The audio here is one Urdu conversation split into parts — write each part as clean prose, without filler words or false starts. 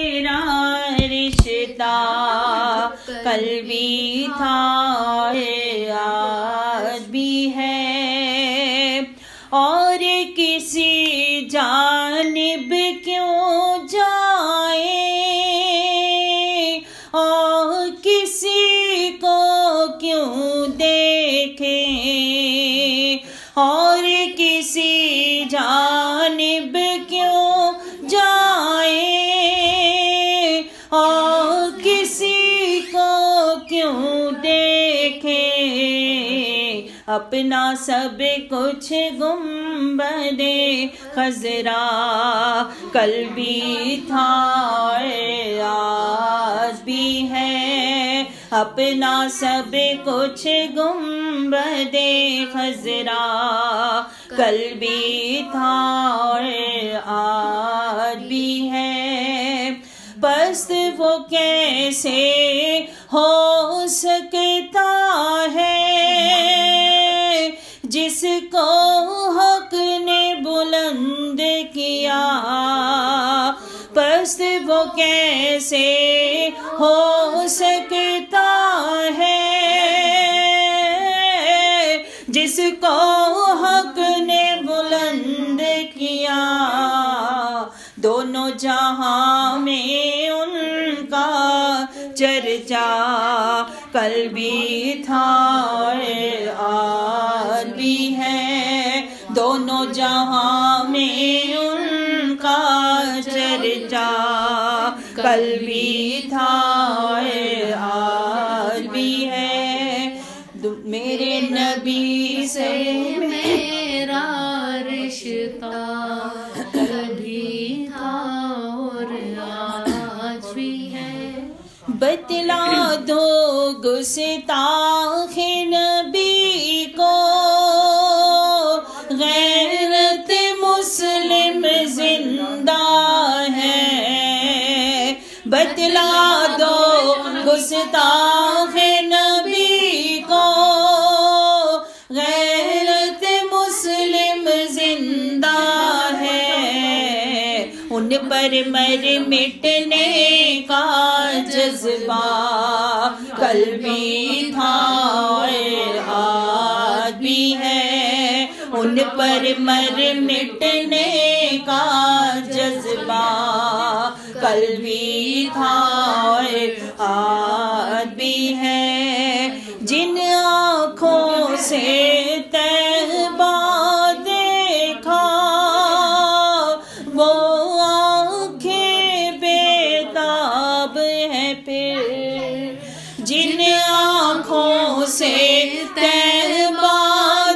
میرا رشتہ کل بھی تھا آج بھی ہے، اور کسی جانب کیوں جائے، اور کسی کو کیوں دیکھیں، اور کسی جانب کیوں جائے، اور کسی کو کیوں دیکھیں، اپنا سب کچھ گنبد خضرا کل بھی تھا آج بھی ہے، اپنا سب کچھ گنبد خضرا کل بھی تھا آج بھی ہے، پس وہ کیسے ہو سکتا ہے جس کو حق نے بلند کیا، پس وہ کیسے ہو سکتا ہے جس کو حق نے بلند کیا، دونوں جہاں میں ان کا چرچا کل بھی تھا آج بھی ہے، دونوں جہاں میں ان کا چرچا کل بھی تھا آج بھی ہے، میرے نبی سے میرا رشتہ کل بھی تھا اور آج بھی ہے، بتلا دو گستاخ نبی کو غیرت مسلم زندہ ہے، بتلا دو گستاخ نبی کو غیرت مسلم زندہ ہے، ان پر مر مٹنے کا جذبہ کل بھی تھا آج بھی ہے، ان پر مر مٹنے کا جذبہ کل بھی تھا آج بھی ہے، جن آنکھوں سے طیبہ دیکھا وہ آنکھیں بیتاب ہیں، پھر جن آنکھوں سے طیبہ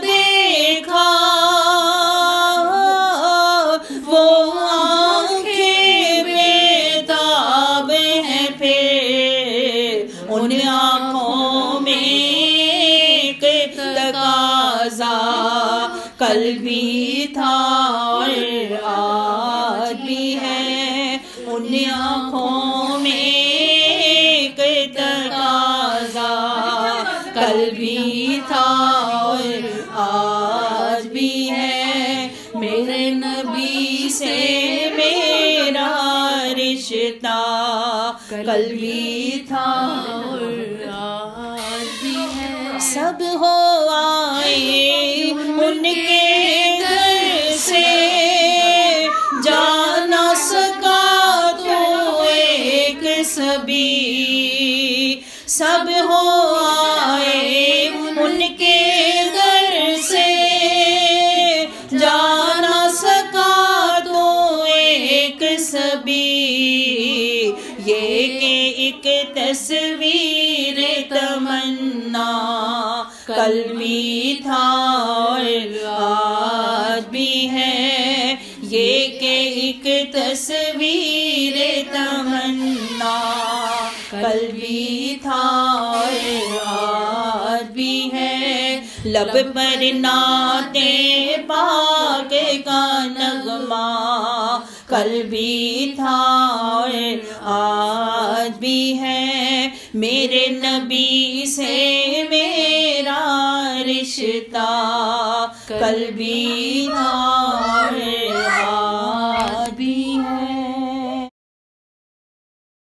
دیکھا وہ آنکھیں بیتاب ہیں، پھر ان آنکھوں میں ایک تقاضا کل بھی تھا آج بھی ہے، ان آنکھوں میں ایک تقاضا کل بھی تھا آج بھی ہے، میرے نبی سے میرا رشتہ کل بھی تھا آج بھی ہے، سب ہو آئے ان کے گھر سے جا نہ سکا تو ایک سبھی، سب ہو آئے ان کے گھر سے جا نہ سکا تو ایک سبھی، یہ کہ ایک تصویر تمنا کل بھی تھا آج بھی ہے، یہ کہ ایک تصویر تمنا کل بھی تھا آج بھی ہے، لب پر نعت پاک کا نغمہ کل بھی تھا آج بھی ہے، میرے نبی سے میرا رشتہ کل بھی تھا